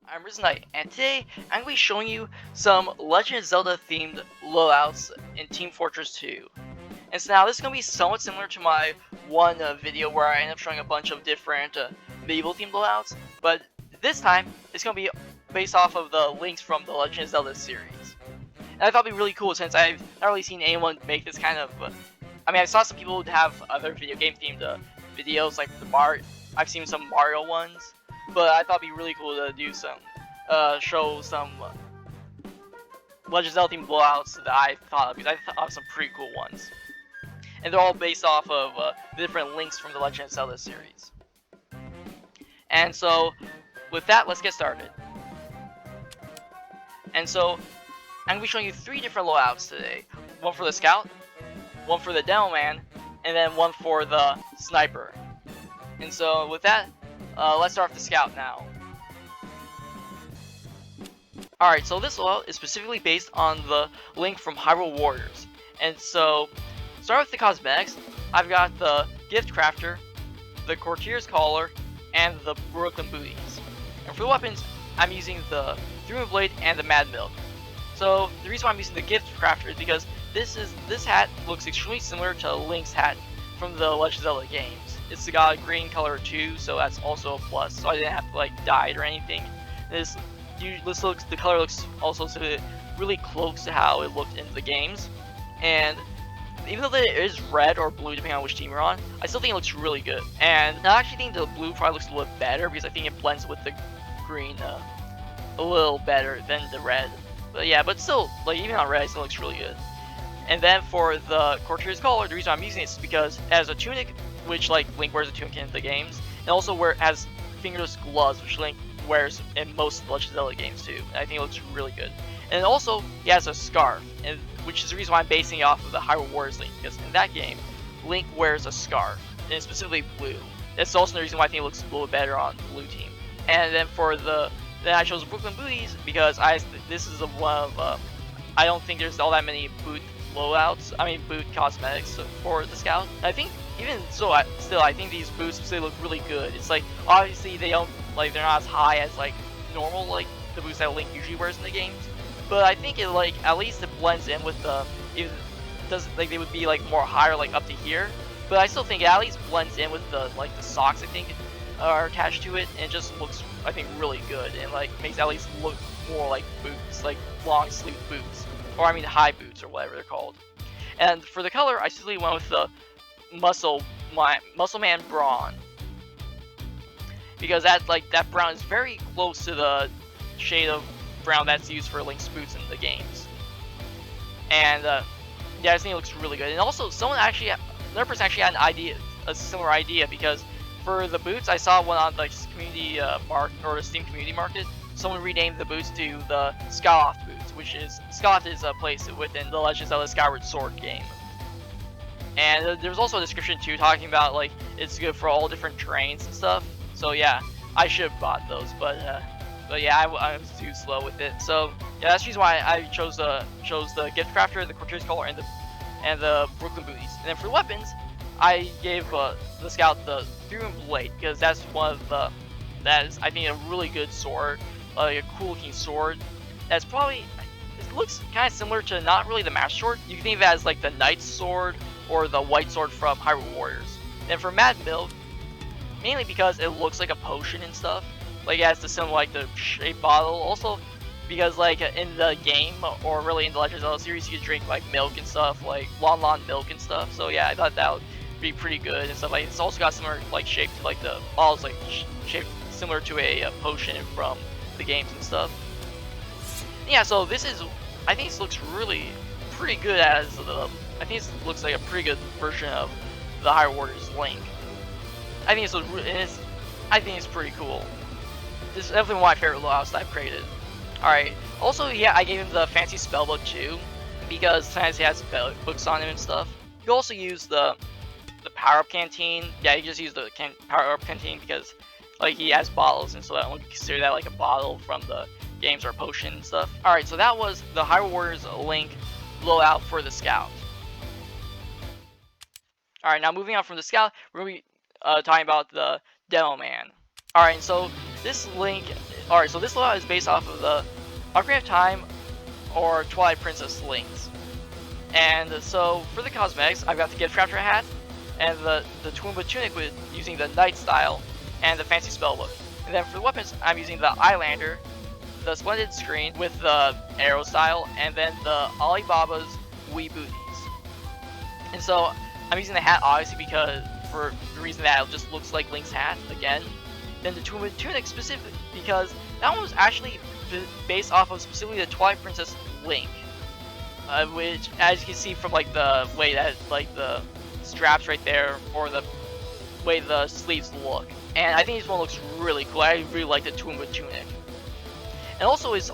I'm Risen Knight, and today I'm going to be showing you some Legend of Zelda themed loadouts in Team Fortress 2. And so now this is going to be somewhat similar to my one video where I end up showing a bunch of different medieval themed loadouts, but this time it's going to be based off of the links from the Legend of Zelda series. And I thought it'd be really cool since I've not really seen anyone make this kind of. I mean, I saw some people have other video game themed videos like I've seen some Mario ones, but I thought it'd be really cool to do some, show some Legend of Zelda themed blowouts that I thought of, because I thought of some pretty cool ones. And they're all based off of the different links from the Legend of Zelda series. And so, with that, let's get started. And so, I'm going to be showing you 3 different loadouts today. One for the Scout, one for the Demo Man, and then one for the Sniper. And so, with that, let's start with the Scout now. Alright, so this loadout is specifically based on the link from Hyrule Warriors. And so, start with the cosmetics. I've got the Gift Crafter, the Courtier's Collar, and the Brooklyn Booties. And for the weapons, I'm using the Through Blade and the Mad Milk. So, the reason why I'm using the Gift Crafter is because this hat looks extremely similar to Link's hat from the Legend of Zelda games. It's got a green color too, so that's also a plus, so I didn't have to like dye it or anything. The color looks also really close to how it looked in the games, and even though it is red or blue depending on which team you're on, I still think it looks really good. And I actually think the blue probably looks a little better because I think it blends with the green a little better than the red. But yeah, but still, like even on red, it still looks really good. And then for the Courtier's Collar, the reason I'm using it is because it has a tunic, which like Link wears a tunic in the games, and also where it has fingerless gloves, which Link wears in most Legend of Zelda games too. And I think it looks really good. And also, he has a scarf, which is the reason why I'm basing it off of the Hyrule Warriors Link, because in that game, Link wears a scarf, and it's specifically blue. That's also the reason why I think it looks a little better on the blue team. And then for then I chose the Brooklyn Booties because this is one of I don't think there's all that many boot cosmetics for the Scout. I think even so, I think these boots they look really good. It's like obviously they're not as high as like normal like the boots that Link usually wears in the games, but I think it like at least it blends in with it doesn't like they would be like more higher like up to here, but I still think it at least blends in with the socks I think are attached to it, and it just looks I think really good and like makes it at least look more like boots, like long sleeve boots, or I mean high boots or whatever they're called. And for the color, I simply went with the Muscle Man Brawn, because that brown is very close to the shade of brown that's used for Link's boots in the games. And yeah, I think it looks really good. And also, another person actually had a similar idea, because for the boots, I saw one on the community or Steam community market. Someone renamed the boots to the Skyloft boots, Skyloft is a place within the Legend of Zelda Skyward Sword game. And there's also a description too talking about like it's good for all different terrains and stuff. So yeah, I should have bought those, but yeah, I was too slow with it. So yeah, that's the reason why I chose the Gift Crafter, the Courtier's Collar, and the Brooklyn Booties. And then for the weapons, I gave the Scout the Through Blade, because that's that is I think a really good sword, like a cool looking sword. It looks kind of similar to not really the Master Sword. You can think of it as like the Knight's Sword or the White Sword from Hyrule Warriors. And for Mad Milk, mainly because it looks like a potion and stuff. Like it has the symbol like the shape bottle. Also because like in the game, or really in the Legend of Zelda series, you can drink like milk and stuff, like Lon milk and stuff. So yeah, I thought that would be pretty good and stuff. Like it's also got similar like shape to like the bottles, like shaped similar to a potion from the games and stuff. And yeah, so I think this looks really pretty good as I think this looks like a pretty good version of the Hyrule Warriors Link. I think it's pretty cool. This is definitely one of my favorite loadouts that I've created. Alright, also yeah, I gave him the fancy spellbook too, because sometimes he has books on him and stuff. You can also use the power-up canteen. Yeah, you just use the power-up canteen because like he has bottles, and so I don't consider that like a bottle from the games or a potion and stuff. Alright, so that was the Hyrule Warriors Link loadout for the Scout. Alright, now moving on from the Scout, we're going to be talking about the Demo Man. Alright, so this Link Alright, so this loadout is based off of the Ocarina of Time or Twilight Princess links. And so for the cosmetics, I've got the Gift Crafter hat and the Twimba tunic with using the Knight style and the fancy spellbook. And then for the weapons, I'm using the Eyelander, the Splendid Screen with the arrow style, and then the Alibaba's Wee Booties. And so I'm using the hat obviously because for the reason that it just looks like Link's hat again. Then the Twimba tunic specifically because that one was actually based off of specifically the Twilight Princess Link, which, as you can see from like the way that like the straps right there or the way the sleeves look, and I think this one looks really cool. I really like the Twimba tunic, and also it's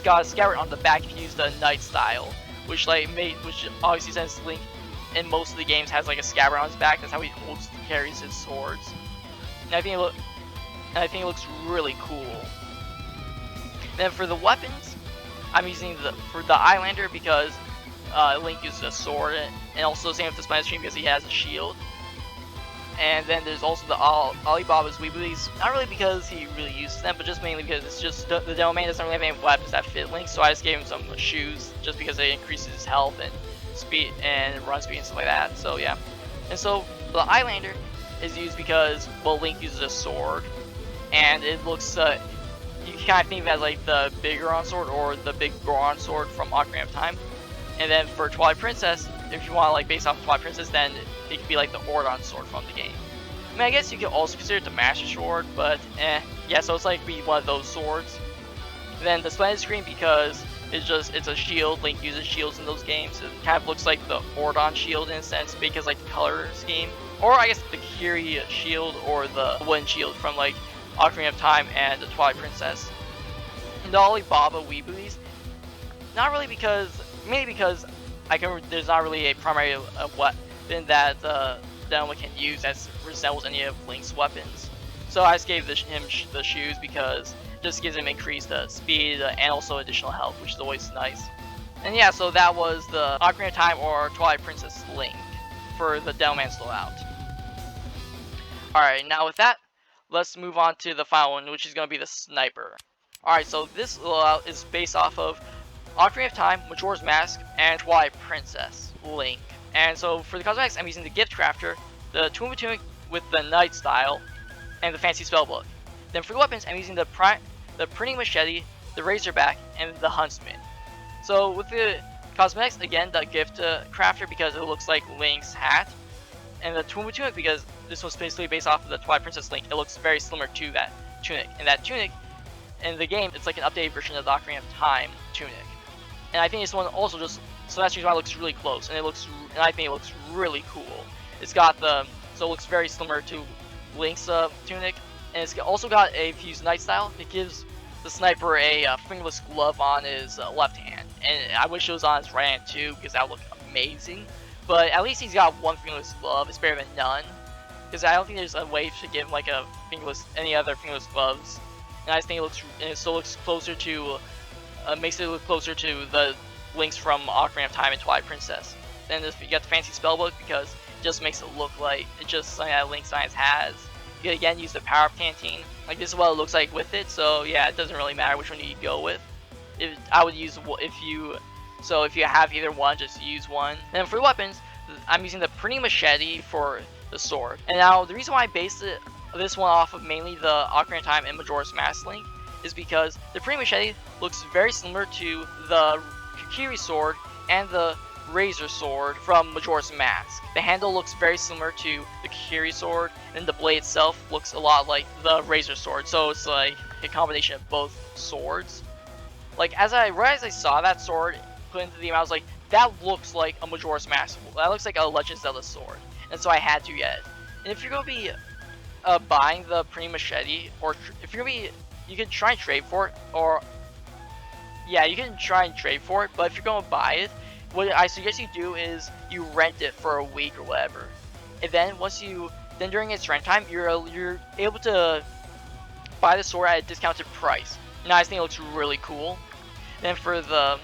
got a scabbard on the back if you use the Knight style, which obviously since Link in most of the games has like a scabbard on his back. That's how he carries his swords, and I think it looks really cool. Then for the weapons, I'm using for the Eyelander because Link uses a sword, and also same with the Splendid Screen because he has a shield. And then there's also the Alibaba's Wee Booties, not really because he really uses them, but just mainly because it's just the Demo Man doesn't really have any weapons that fit Link, so I just gave him some shoes just because they increases his health and speed and run speed and stuff like that. So yeah, and so the Eyelander is used because, well, Link uses a sword, and it looks you can kind of think of it as like the big Goron sword or the big Goron sword from Ocarina of Time. And then for Twilight Princess, if you want to like base off Twilight Princess, then it could be like the Ordon sword from the game. I mean, I guess you could also consider it the Master Sword, but yeah, so it's like be one of those swords. Then the Splendid Screen because it's a shield. Link uses shields in those games. It kind of looks like the Ordon shield in a sense because like the color scheme, or I guess the Kiri shield or the wooden shield from like Ocarina of Time and the Twilight Princess. And the Alibaba Wee Booties, not really mainly because there's not really a primary weapon that Zelda can use that resembles any of Link's weapons. So I just gave him the shoes because it just gives him increased speed and also additional health, which is always nice. And yeah, so that was the Ocarina of Time or Twilight Princess Link for the Delman loadout. Alright, now with that, let's move on to the final one, which is going to be the Sniper. Alright, so this loadout is based off of Ocarina of Time, Majora's Mask, and Twilight Princess Link. And so for the cosmetics, I'm using the Gift Crafter, the Twimba tunic with the Knight style, and the fancy spellbook. Then for the weapons, I'm using the printing machete, the razorback, and the huntsman. So with the cosmetics, again, the Gift Crafter because it looks like Link's hat, and the Twimba tunic because this was basically based off of the Twilight Princess Link. It looks very similar to that tunic, and that tunic in the game, it's like an updated version of the Ocarina of Time tunic. And I think this one also just, so that's the reason why it looks really close, and I think it looks really cool. It's got so it looks very similar to Link's tunic, and it's also got a fused Knight style. It gives the Sniper a fingerless glove on his left hand, and I wish it was on his right hand too, because that would look amazing. But at least he's got one fingerless glove. It's better than none, because I don't think there's a way to give him like any other fingerless gloves. And I just think it looks closer to. Makes it look closer to the Links from Ocarina of Time and Twilight Princess. Then you got the fancy spellbook because it just makes it look like it's just something that Link Science has. You can again use the Power Up Canteen. Like this is what it looks like with it. So yeah, it doesn't really matter which one you go with. I would use if you have either one, just use one. And for the weapons, I'm using the printing machete for the sword. And now the reason why I based this one off of mainly the Ocarina of Time and Majora's Mask Link is because the printing machete looks very similar to the Kiri sword and the Razor sword from Majora's Mask. The handle looks very similar to the Kiri sword, and the blade itself looks a lot like the Razor sword. So it's like a combination of both swords. Like as I saw that sword put into the game, I was like, that looks like a Majora's Mask. That looks like a Legend of Zelda sword, and so I had to get it. And if you're gonna be buying the printing machete, or if you're gonna be, you can try and trade for it, or yeah, you can try and trade for it, but if you're gonna buy it, what I suggest you do is you rent it for a week or whatever, and then during its rent time, you're able to buy the sword at a discounted price. And I think it looks really cool. Then for the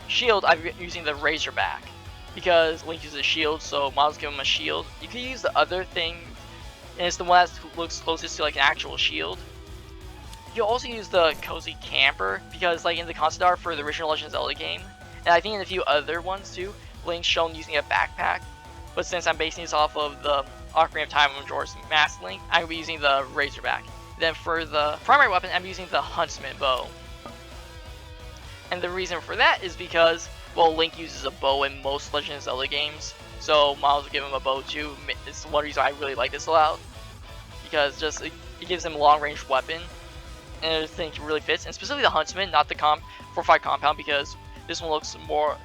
shield, I'm using the Razorback because Link uses a shield, so models give him a shield. You can use the other thing, and it's the one that looks closest to like an actual shield. You also use the Cozy Camper, because like in the concept art for the original Legend of Zelda game, and I think in a few other ones too, Link's shown using a backpack. But since I'm basing this off of the Ocarina of Time of Majora's Mask Link, I'm using the Razorback. Then for the primary weapon, I'm using the Huntsman bow. And the reason for that is because, well, Link uses a bow in most Legend of Zelda games, so might as well give him a bow too. It's one reason I really like this a lot, because just it gives him a long-range weapon, and I think it really fits. And specifically the Huntsman, not the 4-5 compound, because this one looks more,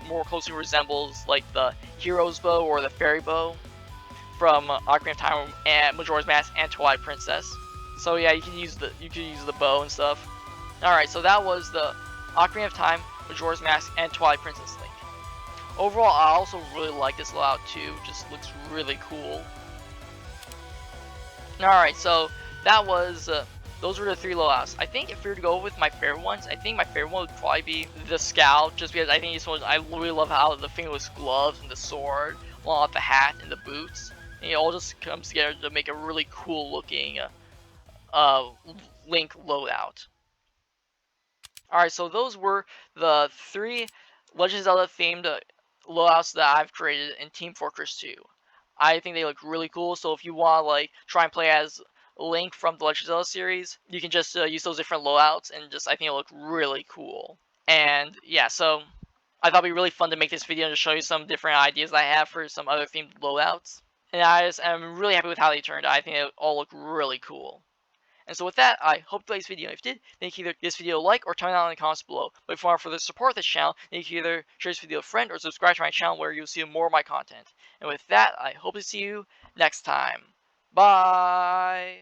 more closely resembles like the Hero's bow or the Fairy bow from Ocarina of Time and Majora's Mask and Twilight Princess. So yeah, you can use the bow and stuff. All right, so that was the Ocarina of Time, Majora's Mask, and Twilight Princess Link. Overall, I also really like this layout too. Just looks really cool. All right, so that was. Those were the 3 loadouts. I think if we were to go with my favorite ones, I think my favorite one would probably be the Scout, just because I think this one, I really love how the fingerless gloves and the sword, along with the hat and the boots, and it all just comes together to make a really cool looking Link loadout. Alright, so those were the 3 Legend of Zelda themed loadouts that I've created in Team Fortress 2. I think they look really cool, so if you want to like try and play as Link from the Legend of Zelda series, you can just use those different loadouts, and just I think it'll look really cool. And yeah, so I thought it'd be really fun to make this video and to show you some different ideas I have for some other themed loadouts. And I'm really happy with how they turned out. I think they all look really cool. And so with that, I hope you liked this video. If you did, then you can either give this video a like or turn it on in the comments below. But if you want to further support this channel, then you can either share this video with a friend or subscribe to my channel where you'll see more of my content. And with that, I hope to see you next time. Bye!